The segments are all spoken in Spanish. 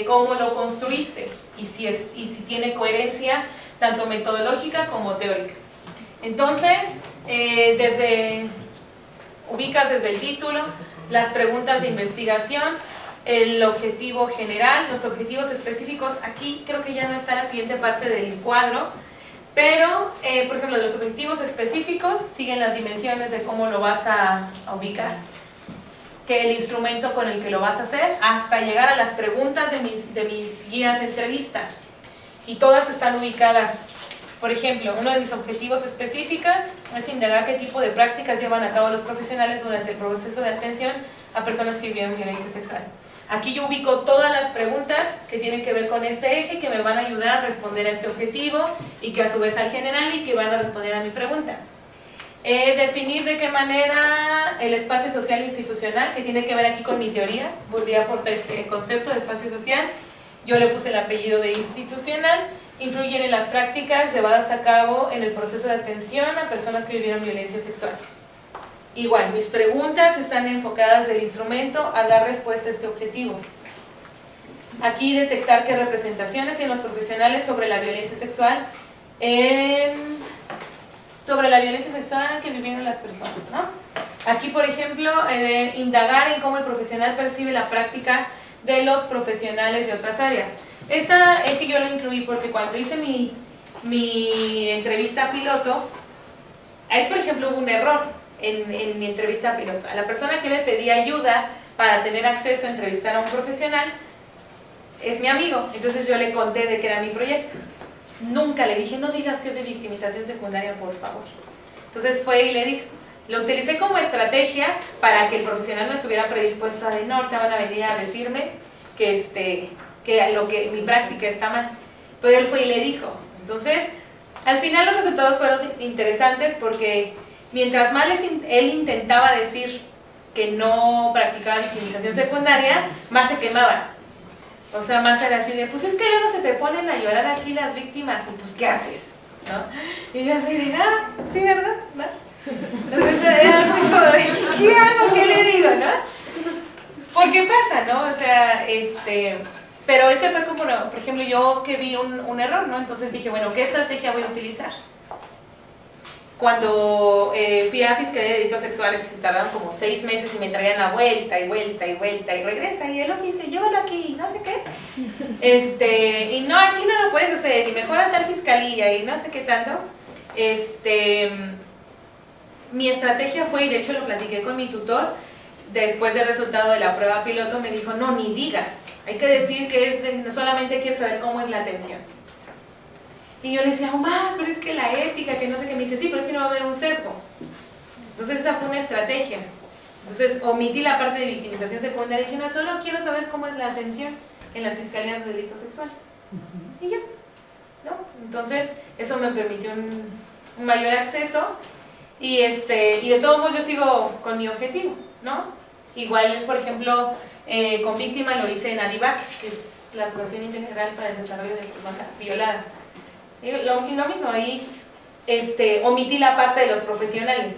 cómo lo construiste y si tiene coherencia tanto metodológica como teórica. Entonces, ubicas desde el título las preguntas de investigación, el objetivo general, los objetivos específicos. Aquí creo que ya no está la siguiente parte del cuadro, pero, por ejemplo, los objetivos específicos siguen las dimensiones de cómo lo vas a ubicar, que el instrumento con el que lo vas a hacer, hasta llegar a las preguntas de mis guías de entrevista. Y todas están ubicadas. Por ejemplo, uno de mis objetivos específicos es indagar qué tipo de prácticas llevan a cabo los profesionales durante el proceso de atención a personas que viven violencia sexual. Aquí yo ubico todas las preguntas que tienen que ver con este eje, que me van a ayudar a responder a este objetivo y que a su vez al general y que van a responder a mi pregunta. Definir de qué manera el espacio social institucional, que tiene que ver aquí con mi teoría, volví a aportar este concepto de espacio social, yo le puse el apellido de institucional, influyen en las prácticas llevadas a cabo en el proceso de atención a personas que vivieron violencia sexual. Igual, mis preguntas están enfocadas del instrumento a dar respuesta a este objetivo. Aquí detectar qué representaciones tienen los profesionales sobre la violencia sexual que vivieron las personas, ¿no? Aquí, por ejemplo, indagar en cómo el profesional percibe la práctica de los profesionales de otras áreas. Esta es que yo lo incluí porque cuando hice mi entrevista piloto, ahí, por ejemplo, hubo un error en mi entrevista piloto. A la persona que me pedía ayuda para tener acceso a entrevistar a un profesional es mi amigo, entonces yo le conté de que era mi proyecto. Nunca le dije, no digas que es de victimización secundaria, por favor. Entonces fue y le dije, lo utilicé como estrategia para que el profesional no estuviera predispuesto a de no, ahorita van a venir a decirme que mi práctica está mal. Pero él fue y le dijo. Entonces, al final los resultados fueron interesantes porque mientras más él intentaba decir que no practicaba victimización secundaria, más se quemaban. O sea, más era así de, pues es que luego se te ponen a llorar aquí las víctimas y pues, ¿qué haces? ¿No? Y yo así de, sí, ¿verdad? ¿No? Entonces era así como de, ¿qué hago? ¿Qué le digo? ¿No? ¿Por qué pasa? ¿No? O sea, pero ese fue como, por ejemplo, yo que vi un error, ¿no? Entonces dije, bueno, ¿qué estrategia voy a utilizar? Cuando fui a Fiscalía de Delitos Sexuales, que se tardaron como 6 meses y me traían a vuelta y vuelta y vuelta y regresa y el oficio, llévalo aquí, no sé qué. Y no, aquí no lo puedes hacer y mejor a tal fiscalía y no sé qué tanto. Mi estrategia fue, y de hecho lo platiqué con mi tutor, después del resultado de la prueba piloto me dijo, no, ni digas, hay que decir que no solamente quiero saber cómo es la atención. Y yo le decía, pero es que la ética, que no sé qué, me dice, sí, pero es que no va a haber un sesgo. Entonces esa fue una estrategia. Entonces omití la parte de victimización secundaria y dije, no, solo quiero saber cómo es la atención en las fiscalías de delito sexual. Y ya, ¿no? Entonces eso me permitió un mayor acceso y de todos modos yo sigo con mi objetivo, ¿no? Igual, por ejemplo, con víctima lo hice en ADIVAC, que es la Asociación Integral para el Desarrollo de Personas Violadas. Y lo mismo, ahí omití la parte de los profesionales.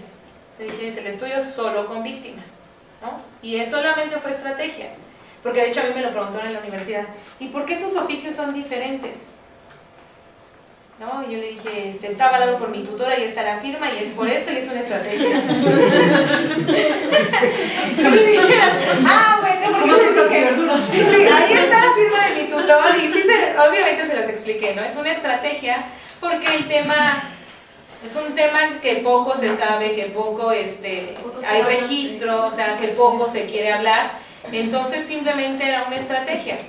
Se dije, es el estudio solo con víctimas, ¿no? Y solamente fue estrategia, porque de hecho a mí me lo preguntaron en la universidad, ¿y por qué tus oficios son diferentes? ¿No? Y yo le dije, está avalado por mi tutora y está la firma y es por esto y es una estrategia. Bueno, porque sí, ahí está la firma de mi tutor y sí, obviamente se las expliqué, ¿no? Es una estrategia porque el tema es un tema que poco se sabe, que poco hay registro, o sea, que poco se quiere hablar, entonces simplemente era una estrategia.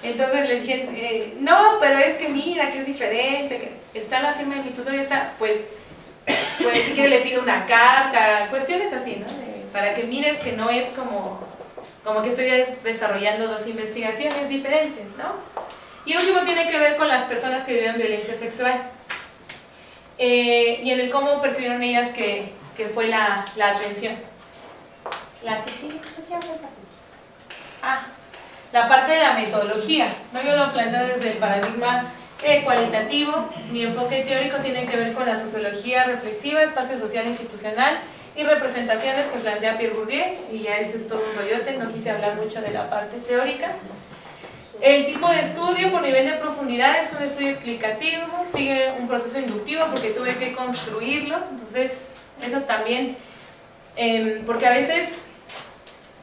Entonces le dije, no, pero es que mira, que es diferente, que está la firma de mi tutor y está, pues si quiere le pido una carta, cuestiones así, ¿no? Para que mires que no es como que estoy desarrollando dos investigaciones diferentes, ¿no? Y el último tiene que ver con las personas que viven violencia sexual y en el cómo percibieron ellas que fue la atención. La que sigue, la parte de la metodología, ¿no? Yo lo planteo desde el paradigma cualitativo. Mi enfoque teórico tiene que ver con la sociología reflexiva, espacio social institucional y representaciones que plantea Pierre Bourdieu, y ya ese es todo un rollote, no quise hablar mucho de la parte teórica. El tipo de estudio por nivel de profundidad es un estudio explicativo, sigue un proceso inductivo porque tuve que construirlo, entonces eso también, porque a veces,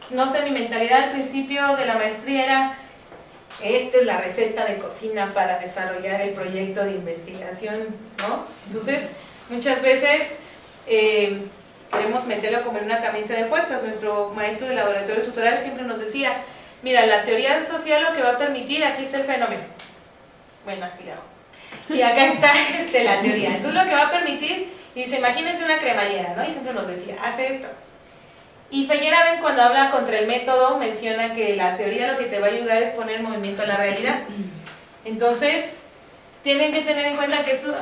no sé, mi mentalidad al principio de la maestría era, esta es la receta de cocina para desarrollar el proyecto de investigación, ¿no? Entonces, muchas veces queremos meterlo como en una camisa de fuerzas. Nuestro maestro de laboratorio tutoral siempre nos decía, mira, la teoría social lo que va a permitir, aquí está el fenómeno. Bueno, así lo hago. Y acá está la teoría. Entonces, lo que va a permitir, y dice, imagínense una cremallera, ¿no? Y siempre nos decía, hace esto. Y Feyerabend, cuando habla contra el método, menciona que la teoría lo que te va a ayudar es poner movimiento a la realidad. Entonces, tienen que tener en cuenta que esto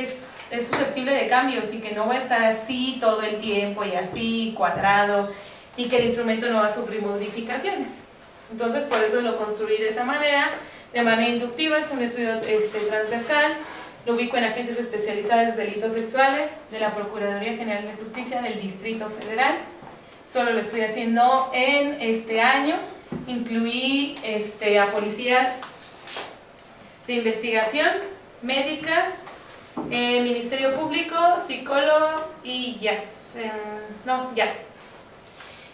es susceptible de cambios y que no va a estar así todo el tiempo y así cuadrado y que el instrumento no va a sufrir modificaciones. Entonces, por eso lo construí de esa manera, de manera inductiva. Es un estudio transversal. Lo ubico en agencias especializadas de delitos sexuales de la Procuraduría General de Justicia del Distrito Federal. Solo lo estoy haciendo en este año. Incluí a policías de investigación, médica, Ministerio Público, psicólogo y ya.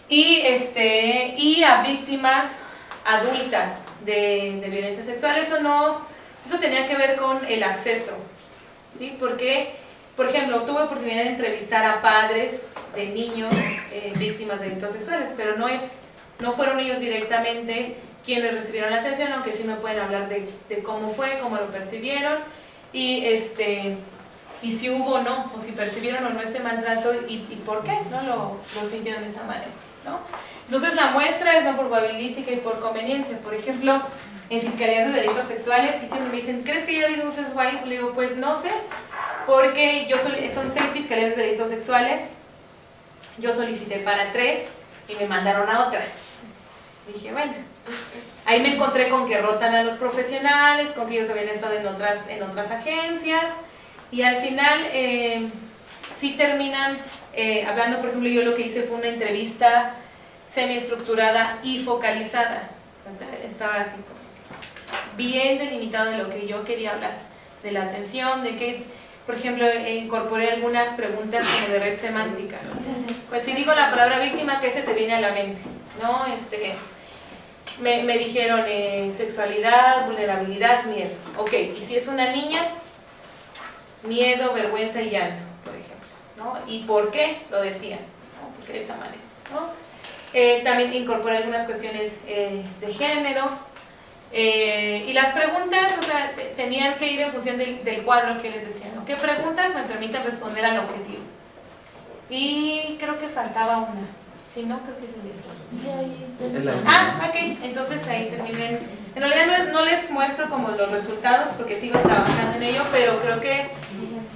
Y a víctimas adultas de violencia sexual. Eso tenía que ver con el acceso, ¿sí? Porque, por ejemplo, tuve oportunidad de entrevistar a padres de niños víctimas de delitos sexuales, pero no fueron ellos directamente quienes recibieron la atención, aunque sí me pueden hablar de cómo fue, cómo lo percibieron, y si hubo o no, o si percibieron o no este maltrato, y por qué no lo sintieron de esa manera, ¿no? Entonces la muestra es no por probabilística y por conveniencia. Por ejemplo, en fiscalías de delitos sexuales, y siempre me dicen, ¿crees que ya ha habido un sesgo ahí? Le digo, pues no sé, porque son 6 fiscalías de delitos sexuales, yo solicité para 3 y me mandaron a otra. Dije, bueno, ahí me encontré con que rotan a los profesionales, con que ellos habían estado en otras agencias, y al final sí terminan hablando. Por ejemplo, yo lo que hice fue una entrevista semiestructurada y focalizada. Estaba así como bien delimitado de lo que yo quería hablar, de la atención, de que, por ejemplo, incorporé algunas preguntas como de red semántica. Pues si digo la palabra víctima, ¿qué se te viene a la mente? ¿No? Me dijeron sexualidad, vulnerabilidad, miedo. Ok, y si es una niña, miedo, vergüenza y llanto, por ejemplo, ¿no? ¿Y por qué lo decían? ¿No? Porque de esa manera, ¿no? También incorporé algunas cuestiones de género, y las preguntas, o sea, tenían que ir en función del cuadro que les decía, ¿no? ¿Qué preguntas me permiten responder al objetivo? Y creo que faltaba una. Si no, creo que es el esto. Ok, entonces ahí terminé. En realidad no les muestro como los resultados porque sigo trabajando en ello, pero creo que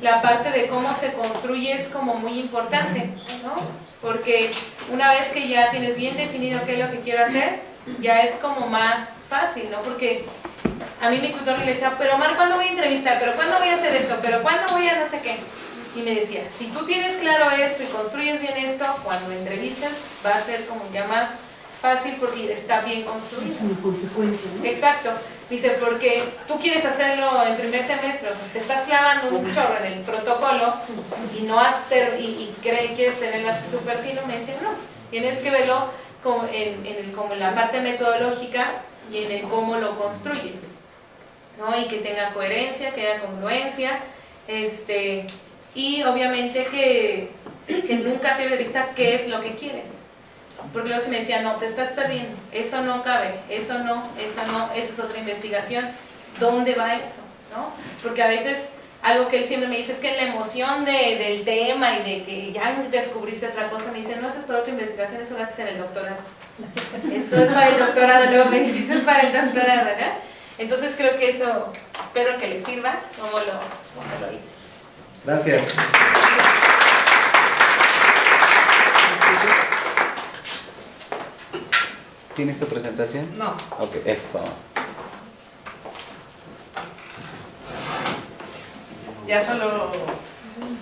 la parte de cómo se construye es como muy importante, ¿no? Porque una vez que ya tienes bien definido qué es lo que quiero hacer, ya es como más fácil, ¿no? Porque a mí mi tutor le decía, pero Mar, ¿cuándo voy a entrevistar? ¿Pero cuándo voy a hacer esto? ¿Pero cuándo voy a no sé qué? Y me decía, si tú tienes claro esto y construyes bien esto, cuando entrevistas va a ser como ya más fácil porque está bien construido. Es una consecuencia, ¿no? Exacto. Dice, porque tú quieres hacerlo en primer semestre, o sea, te estás clavando un chorro en el protocolo y no quieres tenerlo así súper fino. Me decía, no, tienes que verlo como en la parte metodológica y en el cómo lo construyes, ¿no? Y que tenga coherencia, que haya congruencia, y obviamente que nunca pierdas de vista qué es lo que quieres. Porque luego se me decía, no, te estás perdiendo, eso no cabe, eso es otra investigación, ¿dónde va eso? ¿No? Porque a veces, algo que él siempre me dice es que en la emoción del tema y de que ya descubriste otra cosa, me dice, no, eso es para otra investigación, eso lo haces en el doctorado. Eso es para el doctorado, luego me dice, eso es para el doctorado, ¿no? Entonces creo que eso, espero que les sirva, como lo hice. Gracias. ¿Tienes tu presentación? No. Ok, eso. Ya solo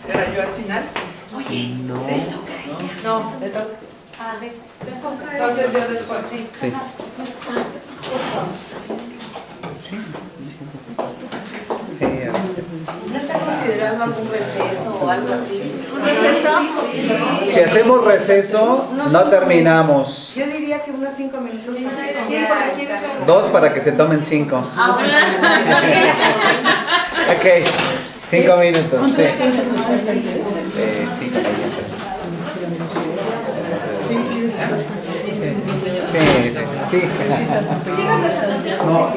era yo al final. Oye, No. ¿sí? No, le toca. A ver, Entonces yo después, sí. Sí. dando algún receso o algo así. ¿Un receso? Si hacemos receso, no terminamos. Yo diría que unos 5 minutos. Sí, 2 para que se tomen 5. Ah, bueno. Ok, 5 minutos. Sí. 5 Sí. No,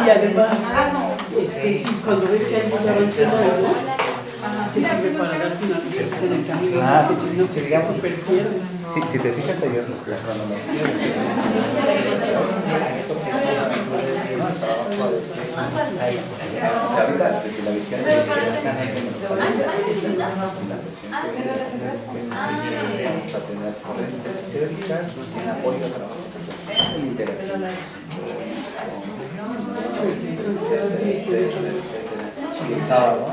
y además, sí, cuando ves que hay mucha avanzada, te sirve para darte una luz en el camino, que si no se super pierdes. Si te fijas ahí es la ahorita la visión de vamos a tener teóricas sin apoyo a trabajo interactivo. El sábado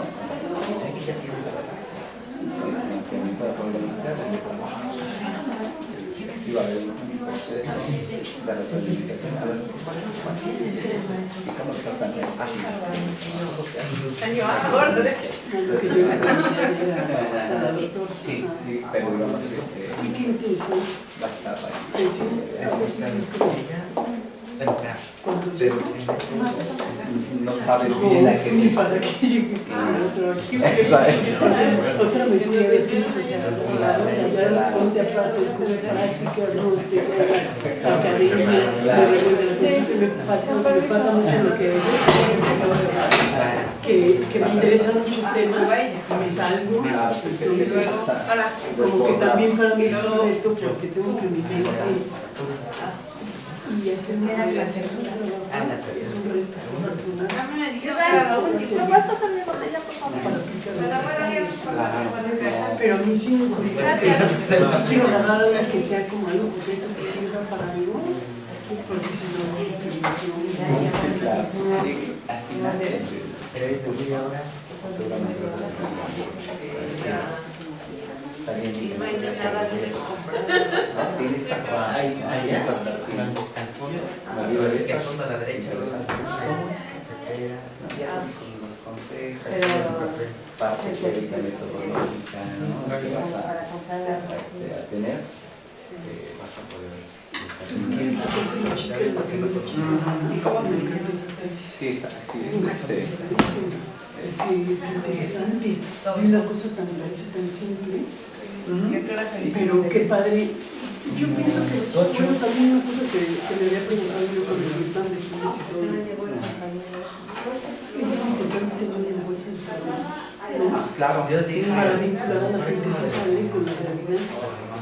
sí va a haber un proceso de resolución. A ver, ¿y cómo está tan fácil? Sí, pero digamos va a estar ahí. No sabe bien a qué dice. Para que llegue otra vez voy a ver qué ya ponte a hacer cosas prácticas, no estés en la academia, me pasa mucho lo que me interesan muchos temas, me salgo, entonces como que también para mí es un reto porque tengo que meter y hacer una relación, es un reto. Pero a mí sí me gusta, quiero agarrar algo que sea como algo concreto que sirva para mí, porque si no, interesante, y una cosa tan simple, pero qué padre. Yo pienso que, bueno, también una cosa que me había preguntado yo con el plan de estudios y todo, es importante tener la bolsa de trabajo. Claro, yo Sí, para mí, pues, la gente que sale con la realidad.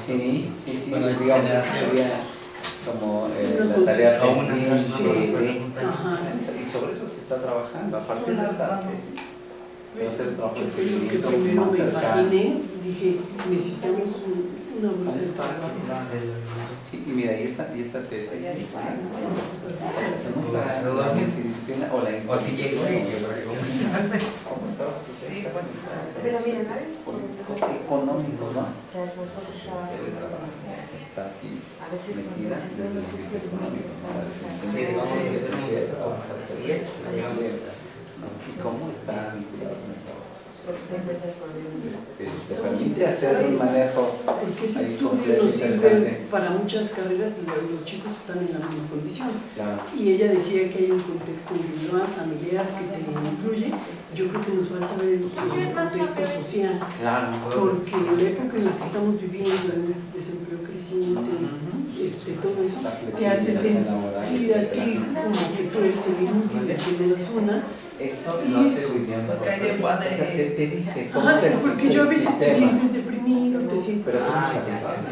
sí, bueno, digamos, sería como la tarea pendiente, y sobre eso se está trabajando, a partir de esta antes. Se va a hacer un trabajo de seguimiento Primero más me cercano. imaginé, dije, necesitamos una bolsa de trabajo. Sí, y mira, y esta tesis, la multidisciplina o la O si llegó Pero miren, por el coste económico, ¿no? Está aquí metida desde el ámbito económico, ¿no? Y cómo está vinculado con el trabajo social. Te permite hacer un manejo Porque ese ahí estudio completo, nos sirve interesante. para muchas carreras y los chicos están en la misma condición. Claro. Y ella decía que hay un contexto individual, familiar, que te influye. Yo creo que nos falta ver el contexto social. Claro. Porque en la época en la que estamos viviendo, el desempleo creciente, todo eso, te hace sentir a ti como que tú eres el inútil, que no das una. Eso no hace muy bien. Porque hay de Te dice cómo Ajá, es el porque yo a veces te sistema. sientes deprimido, te sientes... Pero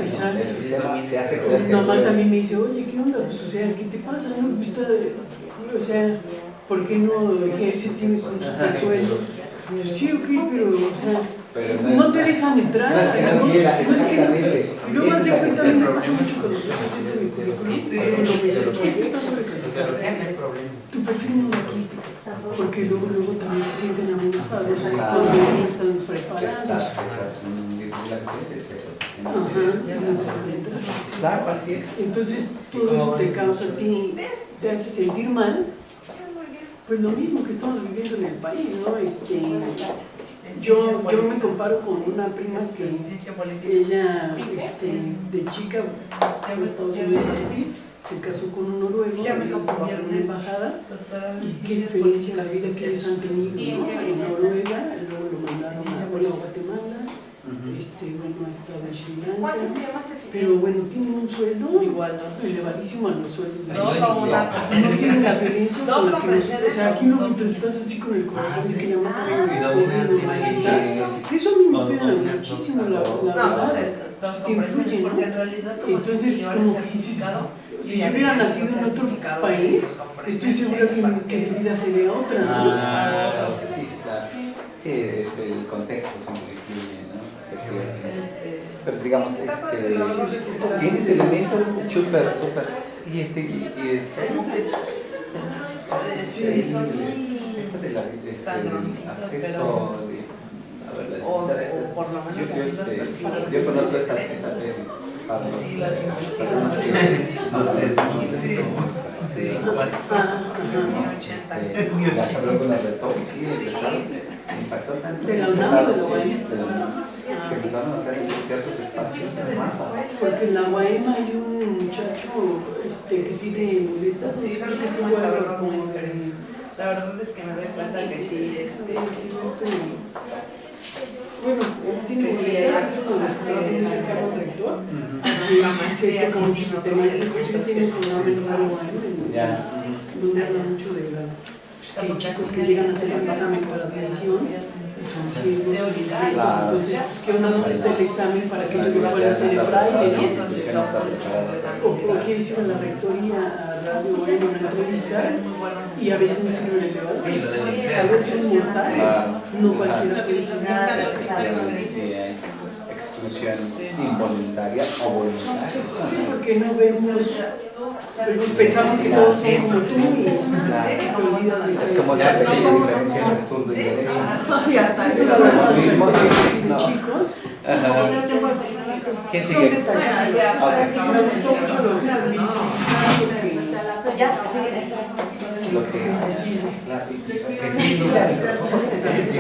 Exacto. el sistema te hace creer Mi que mamá tú también eres- me dice, oye, ¿qué onda? Pues, o sea, ¿qué te pasa? No, pues, o sea, ¿por qué no ejerces? Tienes un super sueldo. Sí, ok, pero, o sea, Pero no te dejan entrar. No es que no quiera, exactamente. Y luego Ese te es cuenta, el me problema. pasa mucho cuando estoy haciendo mi currículum. Cuando me dicen, ¿qué es que estás sobrecalificado? Tu perfil no es aquí. Porque luego también se sienten amenazados cuando no están preparados. Claro, así es. Entonces todo eso te causa a ti, te hace sentir mal Pues lo mismo que estamos viviendo en el país, ¿no? Yo me comparo con una prima que ella de chica fue a Estados Unidos a vivir, se casó con un noruego, trabajó en una embajada, y qué diferencia la vida que ellos han tenido, ¿no? En Noruega, luego lo mandaron a Guatemala, bueno, ha estado en Sri Lanka. ¿Cuánto se llama este tipo? Pero bueno, tienen un sueldo igual, elevadísimo a los sueldos. No tienen la violencia con la que o sea, aquí no mientras estás así con el corazón que llama eso a mí me pega muchísimo la verdad, te influye, ¿no? Entonces, como que dices, si yo hubiera nacido en otro país, estoy segura que mi vida sería otra, ¿no? Sí, claro. Sí, el contexto siempre influye, ¿no? Pero digamos, tienes elementos súper, y acceso yo conozco esa tesis. Personas que no sé si las algunas de todo, sí, impactó tanto de la UNAM, que empezaron a hacer ciertos espacios de masa. Porque en la UAM hay un muchacho que tiene muletas, la verdad es que me doy cuenta que sí, bueno, tiene muletas, es uno de los programas de Carlos Rector, aquí se toca mucho ese tema, inclusive tiene un programa en Radio UAM, donde habla mucho de hay chicos que llegan a hacer el examen para admisión y son ciegos, entonces, ¿qué onda? ¿Dónde está el examen para que ellos lo puedan hacer en braille, no? O quieres ir a la rectoría, a Radio UAM, a una entrevista, y a veces no sirven el debate, entonces, a veces son mortales, no cualquiera puede ser. Exclusión involuntaria o voluntaria. Sí, porque no vemos, pensamos que todos son como tú y te olvidas de es como esa pequeña diferencia entre zurdo y derecho. y hasta que los chicos ¿Quién son sigue? detallados. Me gustó mucho lo que dices, Lo que sí,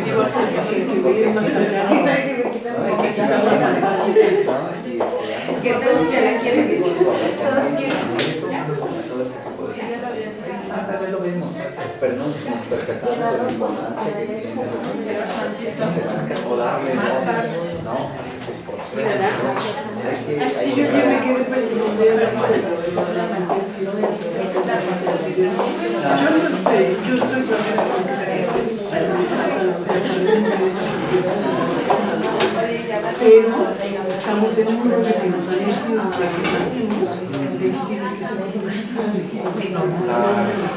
que más allá, hay que quitar la pantalla. ¿Qué tal que la quieres decir? Todos quieren. Tal vez lo vemos, pero no nos percatamos de la importancia que tiene o darle voz, ¿no? Sí, yo me quedé pendiente de la mantención de yo estoy pero estamos en un mundo que nos han metido para que nacimos, de que tienes que ser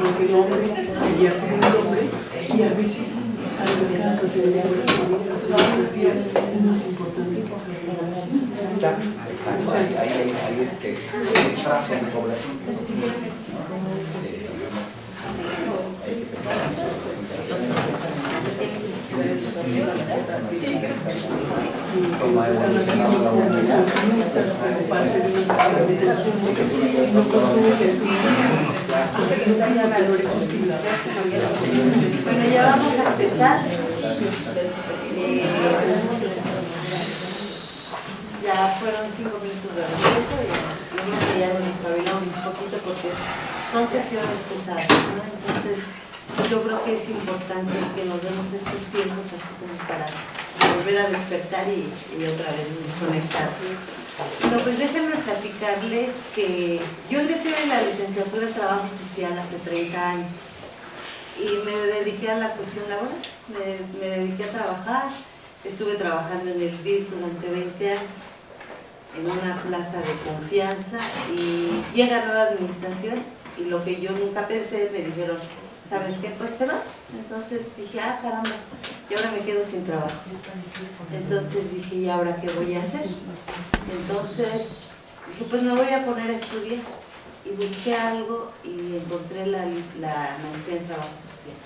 porque el hombre quería tener el hombre, y a veces alcanza a tener es más importante que exacto, ahí es que extrajo de población que como ha evolucionado la humanidad, como parte de si no consumes eso, Bueno, ya vamos a empezar. Ya fueron 5 minutos de regreso y yo creo que ya nos espabilamos un poquito porque son sesiones pesadas, ¿no? Entonces yo creo que es importante que nos demos estos tiempos así como para volver a despertar y otra vez conectar. Bueno, pues déjenme platicarles que yo ingresé en la licenciatura de Trabajo Social hace 30 años y me dediqué a la cuestión laboral, me dediqué a trabajar, estuve trabajando en el DIF durante 20 años en una plaza de confianza y llega nueva administración y lo que yo nunca pensé, me dijeron, ¿sabes qué? Pues te vas. Entonces dije, caramba, y ahora me quedo sin trabajo. Entonces dije, ¿y ahora qué voy a hacer? Entonces dije, pues me voy a poner a estudiar. Y busqué algo y encontré la maestría en trabajo social.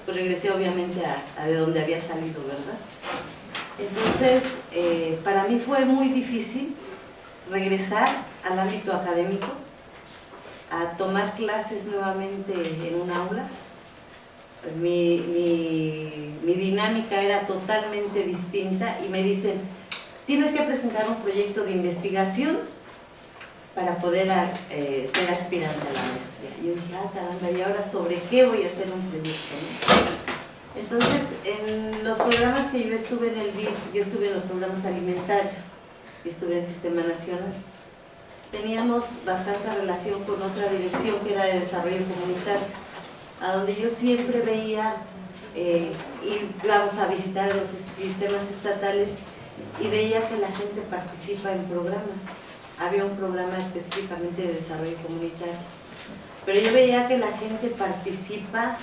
Pues regresé obviamente a de donde había salido, ¿verdad? Entonces, para mí fue muy difícil regresar al ámbito académico, a tomar clases nuevamente en un aula, mi dinámica era totalmente distinta y me dicen, tienes que presentar un proyecto de investigación para poder ser aspirante a la maestría. Yo dije, caramba, ¿y ahora sobre qué voy a hacer un proyecto, ¿no? Entonces, en los programas que yo estuve en el DIF, yo estuve en los programas alimentarios, y estuve en Sistema Nacional. Teníamos bastante relación con otra dirección que era de desarrollo comunitario, a donde yo siempre veía, íbamos a visitar los sistemas estatales y veía que la gente participa en programas. Había un programa específicamente de desarrollo comunitario, pero yo veía que la gente participa,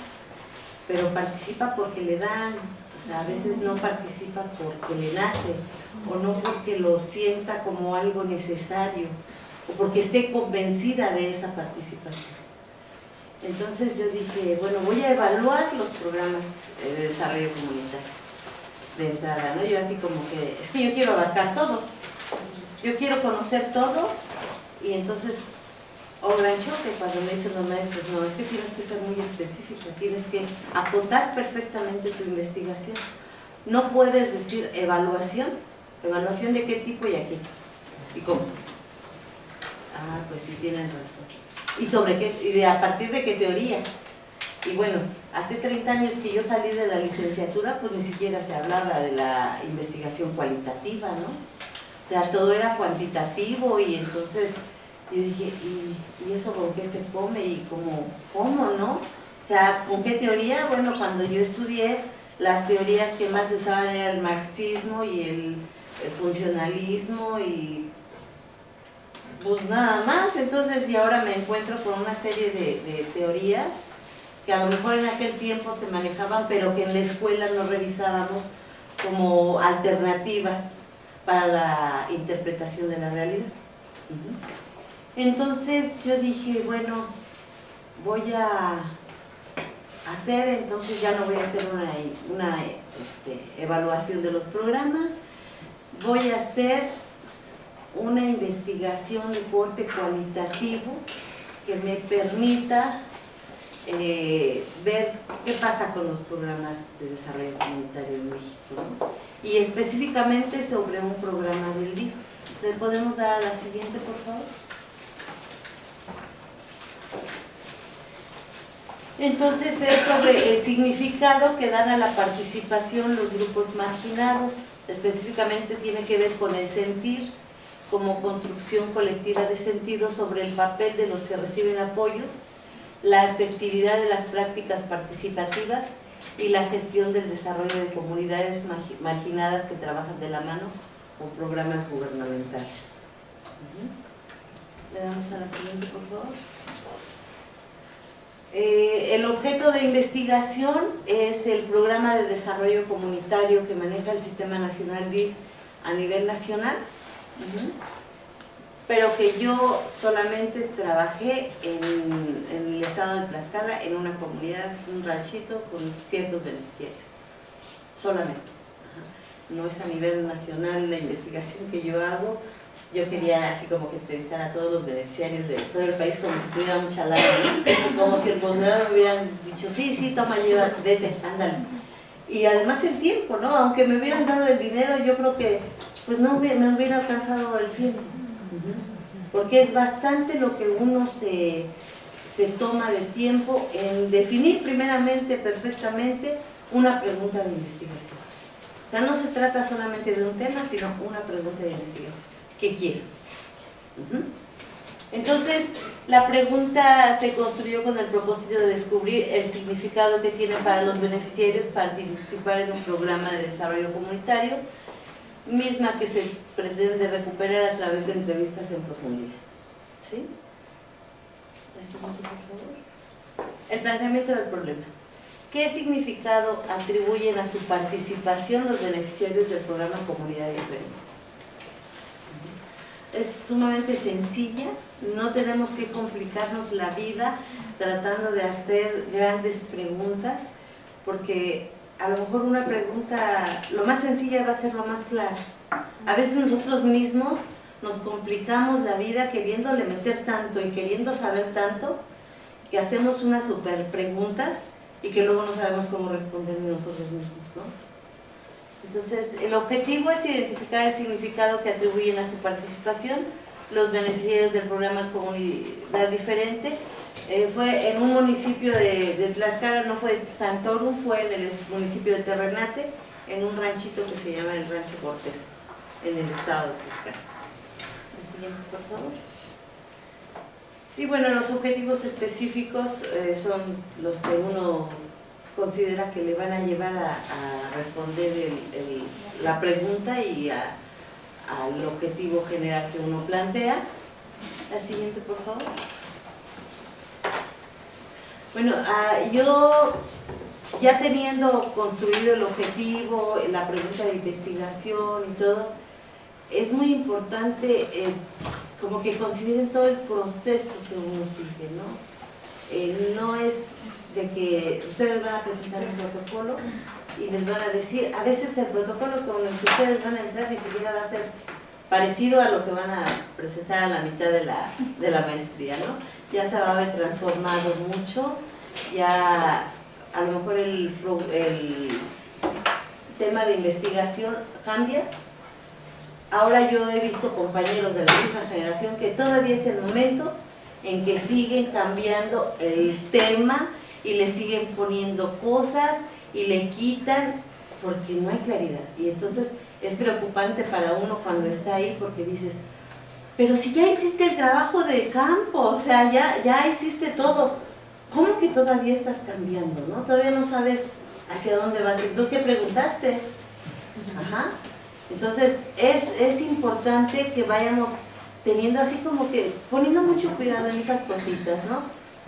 pero participa porque le dan, o sea, a veces no participa porque le nace, o no porque lo sienta como algo necesario, o porque esté convencida de esa participación. Entonces yo dije, bueno, voy a evaluar los programas de desarrollo comunitario de entrada, ¿no? Yo así como que, es que yo quiero abarcar todo, yo quiero conocer todo, y entonces, gran choque cuando me dicen los maestros, no, es que tienes que ser muy específico, tienes que acotar perfectamente tu investigación. No puedes decir evaluación de qué tipo y a quién, y cómo. Pues sí, tienen razón. ¿Y sobre qué? ¿Y a partir de qué teoría? Y bueno, hace 30 años que yo salí de la licenciatura, pues ni siquiera se hablaba de la investigación cualitativa, ¿no? O sea, todo era cuantitativo, y entonces yo dije, ¿y eso con qué se come? ¿Y cómo, no? O sea, ¿con qué teoría? Bueno, cuando yo estudié, las teorías que más se usaban era el marxismo y el funcionalismo, y pues nada más. Entonces, y ahora me encuentro con una serie de teorías que a lo mejor en aquel tiempo se manejaban, pero que en la escuela no revisábamos como alternativas para la interpretación de la realidad. Entonces yo dije, bueno, voy a hacer, entonces ya no voy a hacer una evaluación de los programas, voy a hacer una investigación de corte cualitativo que me permita ver qué pasa con los programas de desarrollo comunitario en México, ¿no? Y específicamente sobre un programa del DIF. ¿Le podemos dar a la siguiente, por favor? Entonces es sobre el significado que dan a la participación los grupos marginados. Específicamente tiene que ver con el sentir como construcción colectiva de sentido sobre el papel de los que reciben apoyos, la efectividad de las prácticas participativas y la gestión del desarrollo de comunidades marginadas que trabajan de la mano con programas gubernamentales. Le damos a la siguiente, por favor. El objeto de investigación es el programa de desarrollo comunitario que maneja el Sistema Nacional DIF a nivel nacional, pero que yo solamente trabajé en el estado de Tlaxcala, en una comunidad, un ranchito con ciertos beneficiarios, solamente. No es a nivel nacional la investigación que yo hago. Yo quería así como que entrevistar a todos los beneficiarios de todo el país como si tuviera mucha lana, ¿no? Como si el posgrado me hubieran dicho, sí, toma, lleva, vete, ándale. Y además el tiempo, ¿no? Aunque me hubieran dado el dinero, yo creo que pues no me hubiera alcanzado el tiempo. Porque es bastante lo que uno se toma de tiempo en definir primeramente, perfectamente, una pregunta de investigación. O sea, no se trata solamente de un tema, sino una pregunta de investigación. ¿Qué quiero? Entonces, la pregunta se construyó con el propósito de descubrir el significado que tiene para los beneficiarios participar en un programa de desarrollo comunitario, misma que se pretende recuperar a través de entrevistas en profundidad. ¿Sí? El planteamiento del problema. ¿Qué significado atribuyen a su participación los beneficiarios del programa Comunidad Diferente? Es sumamente sencilla, no tenemos que complicarnos la vida tratando de hacer grandes preguntas, porque a lo mejor una pregunta, lo más sencilla va a ser lo más claro. A veces nosotros mismos nos complicamos la vida queriéndole meter tanto y queriendo saber tanto, que hacemos unas super preguntas y que luego no sabemos cómo responder ni nosotros mismos, ¿no? Entonces, el objetivo es identificar el significado que atribuyen a su participación los beneficiarios del programa Comunidad Diferente. Fue en un municipio de Tlaxcala, no fue Santorum, fue en el municipio de Tebernate, en un ranchito que se llama el Rancho Cortés, en el estado de Tlaxcala. El siguiente, por favor. Y bueno, los objetivos específicos son los que uno considera que le van a llevar a responder la pregunta y al objetivo general que uno plantea. La siguiente, por favor. Bueno, yo ya teniendo construido el objetivo, la pregunta de investigación y todo, es muy importante como que consideren todo el proceso que uno sigue, ¿no? No es de que ustedes van a presentar el protocolo y les van a decir, a veces el protocolo con el que ustedes van a entrar ni siquiera va a ser parecido a lo que van a presentar a la mitad de la maestría, ¿no? Ya se va a haber transformado mucho, ya a lo mejor el tema de investigación cambia. Ahora yo he visto compañeros de la misma generación que todavía es el momento en que siguen cambiando el tema y le siguen poniendo cosas y le quitan porque no hay claridad. Y entonces es preocupante para uno cuando está ahí porque dices, pero si ya hiciste el trabajo de campo, o sea, ya hiciste todo, ¿cómo que todavía estás cambiando, no? Todavía no sabes hacia dónde vas. Entonces, ¿qué preguntaste? Ajá. Entonces, es importante que vayamos teniendo así como que, poniendo mucho cuidado en esas cositas, ¿no?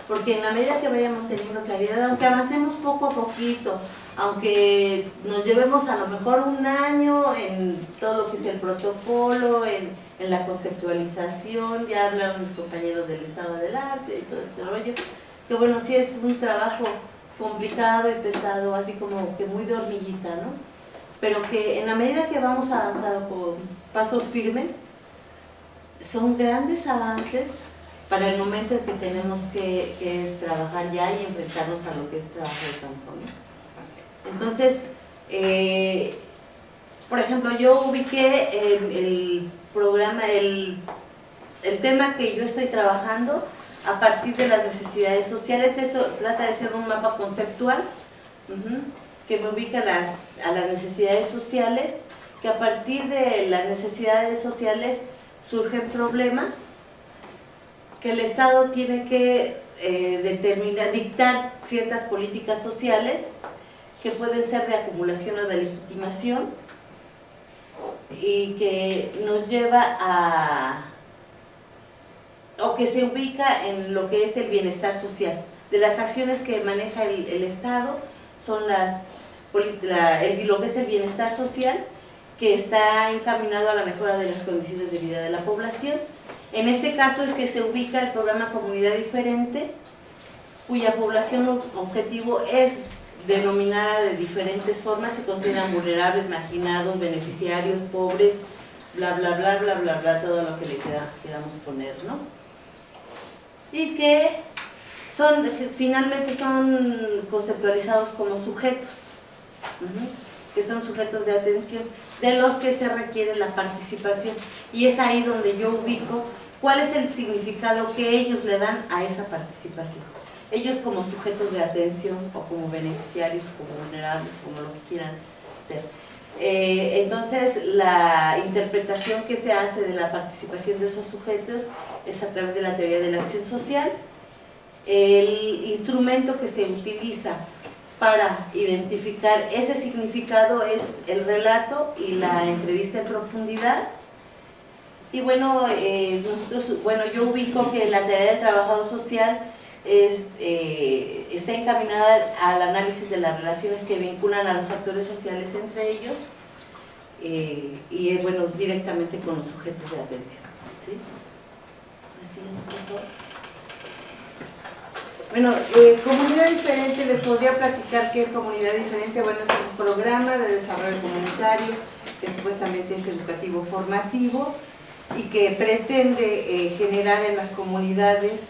Porque en la medida que vayamos teniendo claridad, aunque avancemos poco a poquito, aunque nos llevemos a lo mejor un año en todo lo que es el protocolo, en la conceptualización, ya hablaron mis compañeros del estado del arte y todo ese rollo, que bueno, sí es un trabajo complicado y pesado, así como que muy de hormiguita, ¿no? Pero que en la medida que vamos avanzando con pasos firmes, son grandes avances para el momento en que tenemos que trabajar ya y enfrentarnos a lo que es trabajo de campo, ¿no? Entonces, por ejemplo, yo ubiqué el programa, el tema que yo estoy trabajando a partir de las necesidades sociales. Eso trata de ser un mapa conceptual que me ubica a las necesidades sociales, que a partir de las necesidades sociales surgen problemas que el Estado tiene que dictar ciertas políticas sociales que pueden ser de acumulación o de legitimación y que nos lleva o que se ubica en lo que es el bienestar social. De las acciones que maneja el Estado son lo que es el bienestar social, que está encaminado a la mejora de las condiciones de vida de la población. En este caso es que se ubica el programa Comunidad Diferente, cuya población objetivo es denominada de diferentes formas, se consideran vulnerables, marginados, beneficiarios, pobres, bla, bla, bla, bla, bla, bla, todo lo que le queramos poner, ¿no? Y que finalmente son conceptualizados como sujetos, que son sujetos de atención, de los que se requiere la participación. Y es ahí donde yo ubico cuál es el significado que ellos le dan a esa participación. Ellos como sujetos de atención o como beneficiarios, como vulnerables, como lo que quieran ser. Entonces, la interpretación que se hace de la participación de esos sujetos es a través de la teoría de la acción social. El instrumento que se utiliza para identificar ese significado es el relato y la entrevista en profundidad. Y bueno, yo ubico que la tarea del trabajador social está encaminada al análisis de las relaciones que vinculan a los factores sociales entre ellos y bueno, directamente con los sujetos de atención, ¿sí? Así, por favor. Bueno, Comunidad Diferente, les podría platicar qué es Comunidad Diferente. Bueno, es un programa de desarrollo comunitario que supuestamente es educativo formativo y que pretende generar en las comunidades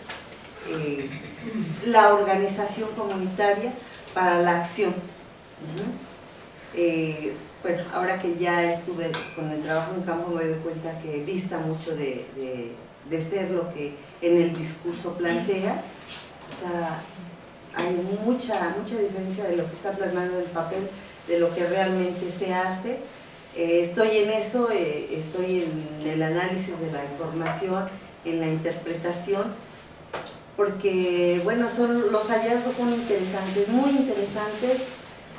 la organización comunitaria para la acción. Bueno, ahora que ya estuve con el trabajo en campo me doy cuenta que dista mucho de ser lo que en el discurso plantea. O sea, hay mucha diferencia de lo que está plasmado en el papel, de lo que realmente se hace. Estoy en eso, estoy en el análisis de la información, en la interpretación, porque bueno, los hallazgos son interesantes, muy interesantes.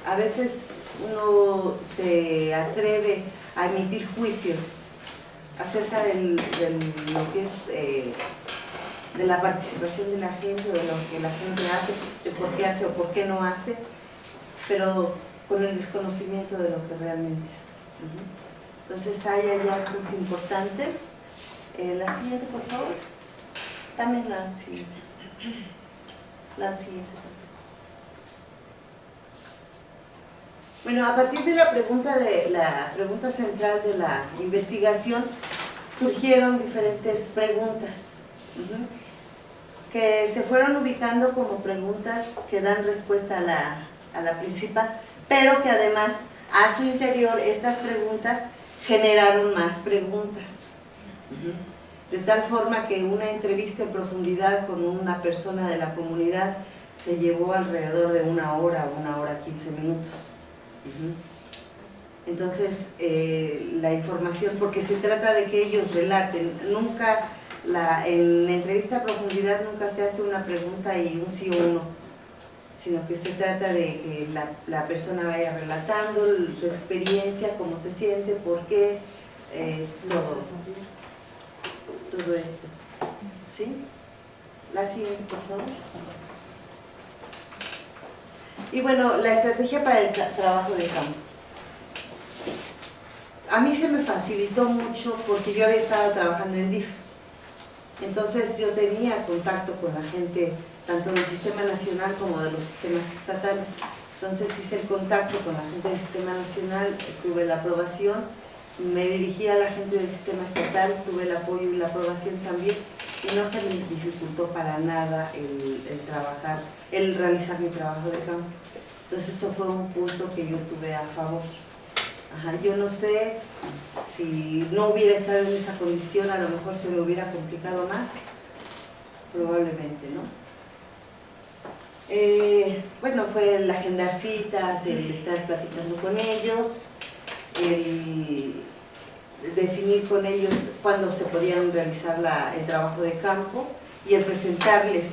A veces uno se atreve a emitir juicios acerca de lo que es de la participación de la gente, o de lo que la gente hace, de por qué hace o por qué no hace, pero con el desconocimiento de lo que realmente es. Entonces hay hallazgos importantes. La siguiente, por favor. También la siguiente. La siguiente. Bueno, a partir de la pregunta central de la investigación surgieron diferentes preguntas que se fueron ubicando como preguntas que dan respuesta a la principal, pero que además a su interior estas preguntas generaron más preguntas, de tal forma que una entrevista en profundidad con una persona de la comunidad se llevó alrededor de 1 hora o 1 hora 15 minutos. Entonces, la información, porque se trata de que ellos relaten, nunca, en la entrevista a profundidad nunca se hace una pregunta y un sí o un no, sino que se trata de que la persona vaya relatando su experiencia, cómo se siente, por qué, todo esto. ¿Sí? La siguiente, por favor. Y bueno, la estrategia para el trabajo de campo. A mí se me facilitó mucho porque yo había estado trabajando en DIF. Entonces yo tenía contacto con la gente tanto del sistema nacional como de los sistemas estatales. Entonces hice el contacto con la gente del sistema nacional, tuve la aprobación, me dirigí a la gente del sistema estatal, tuve el apoyo y la aprobación también, y no se me dificultó para nada el realizar mi trabajo de campo. Entonces eso fue un punto que yo tuve a favor. Yo no sé si no hubiera estado en esa condición, a lo mejor se me hubiera complicado más, probablemente, ¿no? Bueno, fue el agendar citas, el estar platicando con ellos, el definir con ellos cuándo se podían realizar el trabajo de campo y el presentarles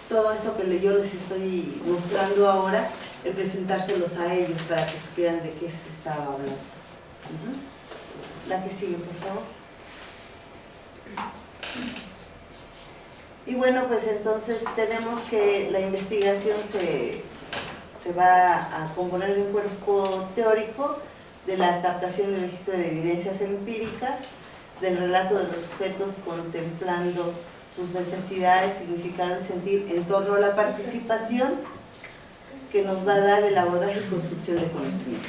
todo esto que yo les estoy mostrando ahora, el presentárselos a ellos para que supieran de qué se estaba hablando. La que sigue, por favor. Y bueno, pues entonces tenemos que la investigación se va a componer de un cuerpo teórico, de la captación y registro de evidencias empíricas, del relato de los sujetos contemplando sus necesidades, significado y sentir en torno a la participación, que nos va a dar el abordaje y construcción de conocimiento.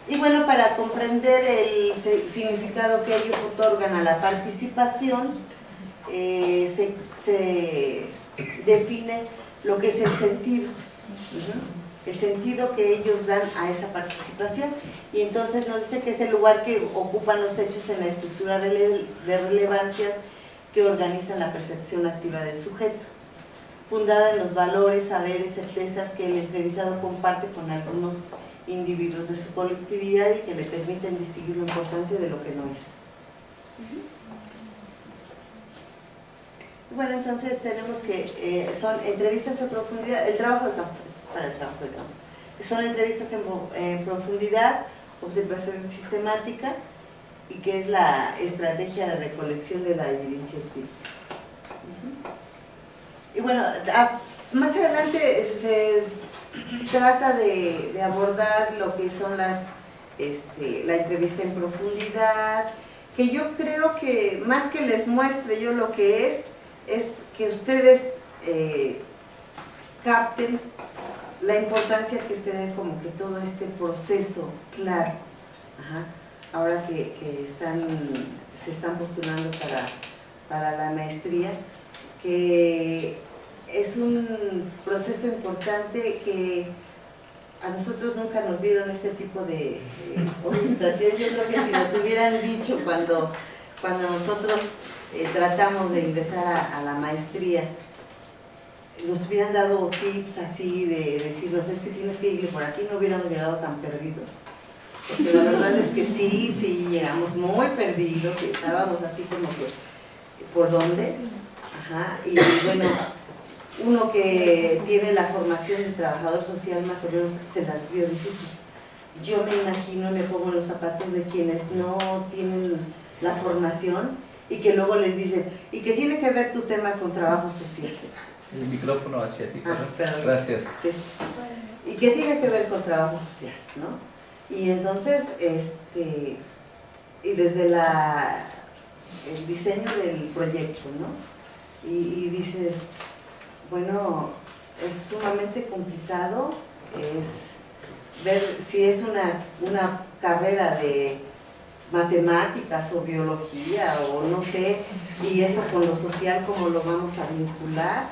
Y bueno, para comprender el significado que ellos otorgan a la participación, se define lo que es el sentido. El sentido que ellos dan a esa participación, y entonces nos dice que es el lugar que ocupan los hechos en la estructura de relevancias que organizan la percepción activa del sujeto, fundada en los valores, saberes, certezas que el entrevistado comparte con algunos individuos de su colectividad y que le permiten distinguir lo importante de lo que no es. Bueno, entonces tenemos que son entrevistas en profundidad, el trabajo de campo, para el trabajo de campo. Son entrevistas en profundidad, observación sistemática, y que es la estrategia de recolección de la evidencia empírica. Y bueno, más adelante se trata de abordar lo que son la entrevista en profundidad, que yo creo que más que les muestre yo lo que es que ustedes capten la importancia que es tener como que todo este proceso claro. Ahora que se están postulando para la maestría, que es un proceso importante que a nosotros nunca nos dieron este tipo de orientación. Yo creo que si nos hubieran dicho cuando nosotros tratamos de ingresar a la maestría, nos hubieran dado tips así de decirnos, es que tienes que irle por aquí, no hubiéramos llegado tan perdidos. Porque la verdad es que sí, llegamos muy perdidos y estábamos así como que, ¿por dónde? Ajá, y bueno, uno que tiene la formación de trabajador social más o menos se las vio difícil. Yo me imagino, me pongo en los zapatos de quienes no tienen la formación y que luego les dicen, ¿y qué tiene que ver tu tema con trabajo social? El micrófono hacia ti, perdón. Gracias. Sí. ¿Y qué tiene que ver con trabajo social? ¿No? Y entonces, y desde el diseño del proyecto, ¿no? Y dices, bueno, es sumamente complicado, es ver si es una carrera de matemáticas o biología o no sé, y eso con lo social, ¿cómo lo vamos a vincular?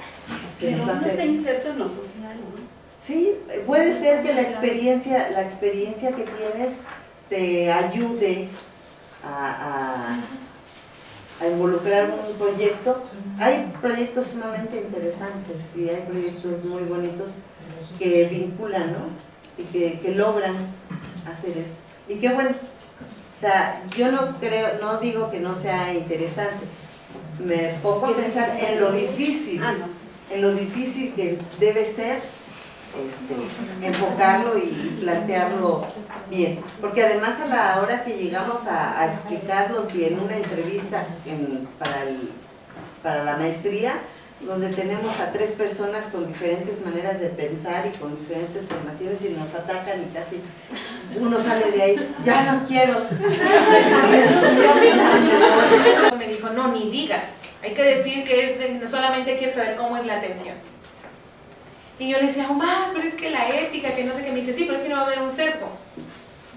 Pero no está inserto en lo social, ¿no? Sí, puede ser que la experiencia que tienes te ayude a involucrar un proyecto. Hay proyectos sumamente interesantes y hay proyectos muy bonitos que vinculan, ¿no? Y que logran hacer eso. Y qué bueno. O sea, yo no digo que no sea interesante. Me pongo a pensar en lo difícil, que debe ser enfocarlo y plantearlo bien, porque además a la hora que llegamos a explicarlo en una entrevista para la maestría, donde tenemos a 3 personas con diferentes maneras de pensar y con diferentes formaciones y nos atacan y casi uno sale de ahí, ya no quiero. Me dijo, no, ni digas, hay que decir que no solamente quieres saber cómo es la atención. Y yo le decía, pero es que la ética, que no sé qué, me dice, sí, pero es que no va a haber un sesgo.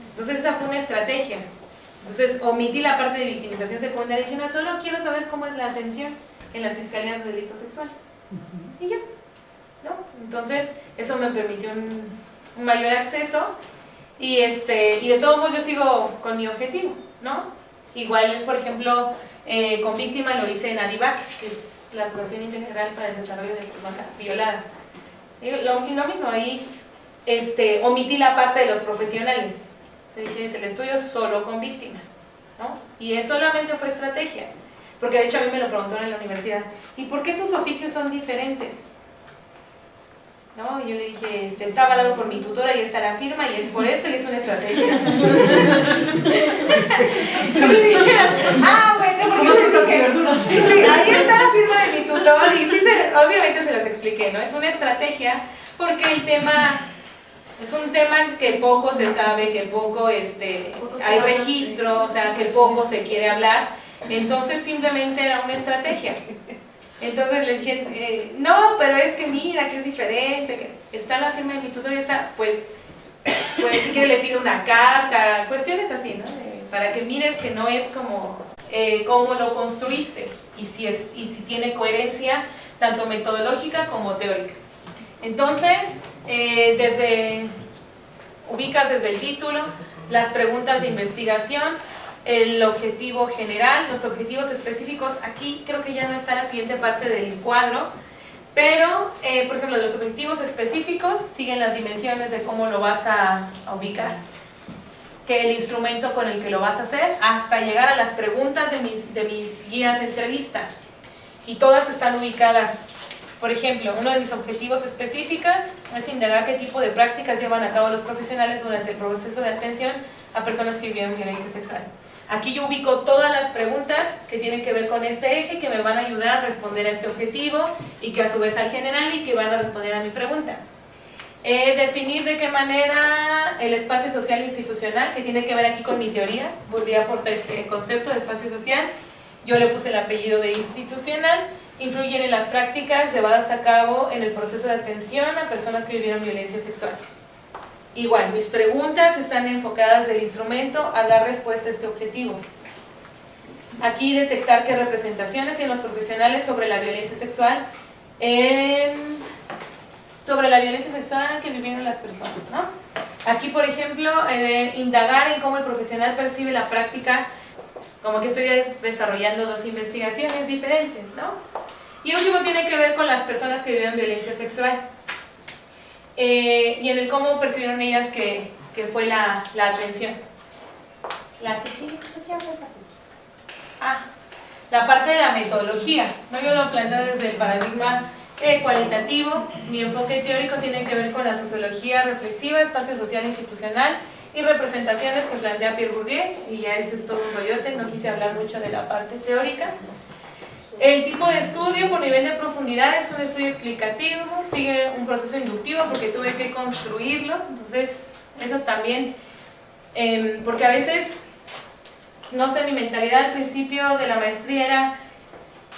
Entonces esa fue una estrategia. Entonces omití la parte de victimización secundaria y dije, no, solo quiero saber cómo es la atención en las fiscalías de delito sexual. Y ya, ¿no? Entonces eso me permitió un mayor acceso y de todos modos yo sigo con mi objetivo, ¿no? Igual, por ejemplo, con víctima lo hice en ADIVAC, que es la Asociación Integral para el Desarrollo de Personas Violadas. Y lo mismo, ahí omití la parte de los profesionales. Dije, es el estudio solo con víctimas, ¿no? Y solamente fue estrategia, porque de hecho a mí me lo preguntaron en la universidad, ¿y por qué tus oficios son diferentes? ¿No? Y yo le dije, está avalado por mi tutora y está la firma y es por esto y es una estrategia. Y me dijeron, bueno, porque yo dije, sí, ahí está la firma de mi tutor y sí, obviamente se las expliqué, ¿no? Es una estrategia porque el tema es un tema que poco se sabe, que poco hay registro, o sea, que poco se quiere hablar, entonces simplemente era una estrategia. Entonces les dije, no, pero es que mira, que es diferente, que está la firma de mi tutor y está, pues si quiere le pido una carta, cuestiones así, ¿no? Para que mires que no es como lo construiste y si tiene coherencia tanto metodológica como teórica. Entonces, ubicas desde el título las preguntas de investigación, el objetivo general, los objetivos específicos. Aquí creo que ya no está la siguiente parte del cuadro, pero, por ejemplo, los objetivos específicos siguen las dimensiones de cómo lo vas a ubicar, que el instrumento con el que lo vas a hacer, hasta llegar a las preguntas de mis guías de entrevista, y todas están ubicadas. Por ejemplo, uno de mis objetivos específicos es indagar qué tipo de prácticas llevan a cabo los profesionales durante el proceso de atención a personas que vivieron violencia sexual. Aquí yo ubico todas las preguntas que tienen que ver con este eje, que me van a ayudar a responder a este objetivo y que a su vez al general y que van a responder a mi pregunta. Definir de qué manera el espacio social institucional, que tiene que ver aquí con mi teoría, volví a aportar este concepto de espacio social, yo le puse el apellido de institucional, influyen en las prácticas llevadas a cabo en el proceso de atención a personas que vivieron violencia sexual. Igual, mis preguntas están enfocadas del instrumento a dar respuesta a este objetivo. aquí detectar qué representaciones tienen los profesionales sobre la violencia sexual que vivieron las personas, ¿no? Aquí, por ejemplo, indagar en cómo el profesional percibe la práctica, como que estoy desarrollando dos investigaciones diferentes, ¿no? Y el último tiene que ver con las personas que viven violencia sexual y en el cómo percibieron ellas que fue la atención. La que sigue, la parte de la metodología, ¿no? Yo lo planteo desde el paradigma cualitativo. Mi enfoque teórico tiene que ver con la sociología reflexiva, espacio social institucional y representaciones que plantea Pierre Bourdieu, y ya ese es todo un rollote, no quise hablar mucho de la parte teórica. El tipo de estudio por nivel de profundidad es un estudio explicativo, sigue un proceso inductivo porque tuve que construirlo, entonces eso también, porque a veces, no sé, mi mentalidad al principio de la maestría era: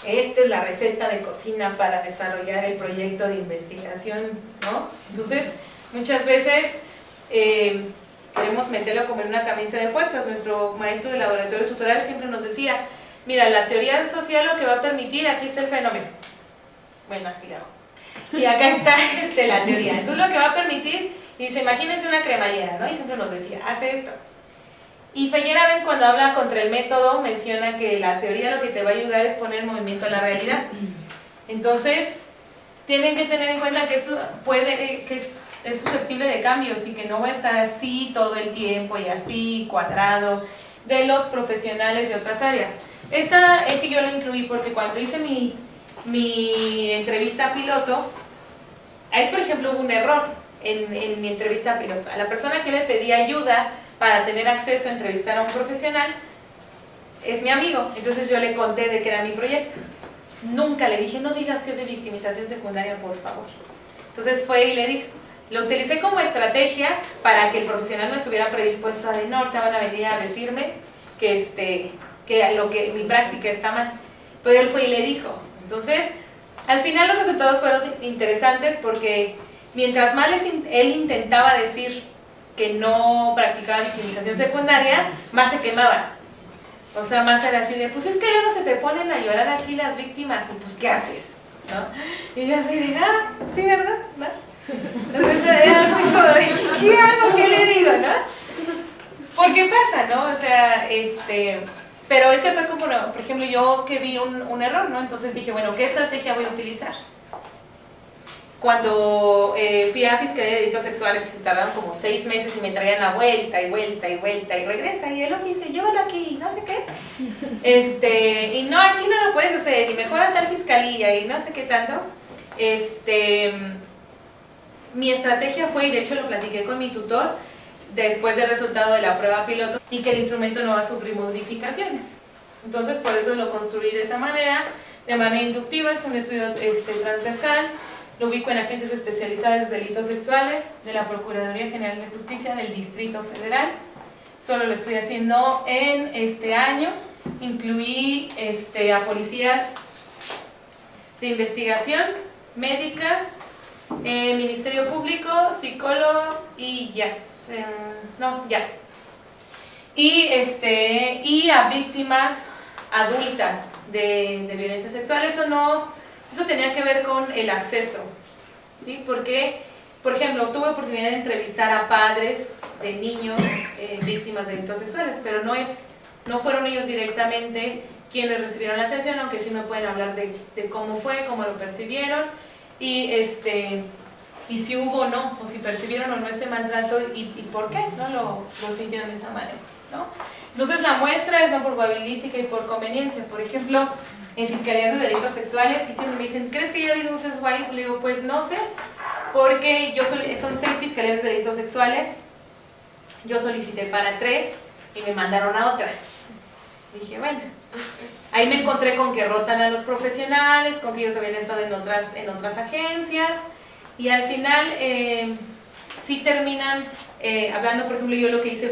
esta es la receta de cocina para desarrollar el proyecto de investigación, ¿no? Entonces, muchas veces queremos meterlo como en una camisa de fuerzas. Nuestro maestro de laboratorio tutoral siempre nos decía: mira, la teoría social lo que va a permitir, aquí está el fenómeno. Bueno, así lo hago. Y acá está la teoría. Entonces, lo que va a permitir, y dice, imagínense una cremallera, ¿no? Y siempre nos decía, hace esto. Y Feyerabend, cuando habla contra el método, menciona que la teoría lo que te va a ayudar es poner movimiento a la realidad. Entonces, tienen que tener en cuenta que esto es susceptible de cambios y que no va a estar así todo el tiempo y así cuadrado de los profesionales de otras áreas. Esta es que yo lo incluí porque cuando hice mi entrevista piloto, ahí por ejemplo hubo un error en mi entrevista piloto. A la persona que me pedía ayuda para tener acceso a entrevistar a un profesional es mi amigo, entonces yo le conté de que era mi proyecto. Nunca le dije, no digas que es de victimización secundaria, por favor. Entonces fue y le dije, lo utilicé como estrategia para que el profesional no estuviera predispuesto a de no, te van a venir a decirme que mi práctica está mal. Pero él fue y le dijo. Entonces, al final los resultados fueron interesantes porque mientras más él intentaba decir que no practicaba victimización secundaria, más se quemaba. O sea, más era así de, pues es que luego se te ponen a llorar aquí las víctimas y pues ¿qué haces? ¿No? Y yo así de, sí, ¿verdad? ¿No? Entonces era así como de, ¿qué hago? ¿Qué le digo? ¿No? ¿Por qué pasa? ¿No? O sea, pero ese fue como, por ejemplo, yo que vi un error, ¿no? Entonces dije, bueno, ¿qué estrategia voy a utilizar? Cuando fui a Fiscalía de Delitos Sexuales, que se tardaron como 6 meses y me traían la vuelta y vuelta y vuelta y regresa y el oficio, llévalo aquí, no sé qué. Y no, aquí no lo puedes hacer y mejor a tal fiscalía y no sé qué tanto. Mi estrategia fue, y de hecho lo platiqué con mi tutor, después del resultado de la prueba piloto, y que el instrumento no va a sufrir modificaciones. Entonces, por eso lo construí de manera inductiva, es un estudio transversal. Lo ubico en agencias especializadas de delitos sexuales, de la Procuraduría General de Justicia del Distrito Federal. Solo lo estoy haciendo en este año. Incluí a policías de investigación, médica, Ministerio Público, psicólogo y y a víctimas adultas de violencia sexual. Eso tenía que ver con el acceso, ¿sí? Porque, por ejemplo, tuve oportunidad de entrevistar a padres de niños víctimas de delitos sexuales, pero no fueron ellos directamente quienes recibieron la atención, aunque sí me pueden hablar de cómo fue, cómo lo percibieron, y si hubo o no, o si percibieron o no este maltrato y por qué no lo sintieron de esa manera, ¿no? Entonces la muestra es no por probabilística y por conveniencia. Por ejemplo, en Fiscalías de Delitos Sexuales, y siempre me dicen, ¿crees que ya ha habido un sesgo ahí? Le digo, pues no sé, porque son 6 Fiscalías de Delitos Sexuales, yo solicité para 3 y me mandaron a otra. Dije, bueno, ahí me encontré con que rotan a los profesionales, con que ellos habían estado en otras agencias, y al final sí terminan hablando. Por ejemplo, yo lo que hice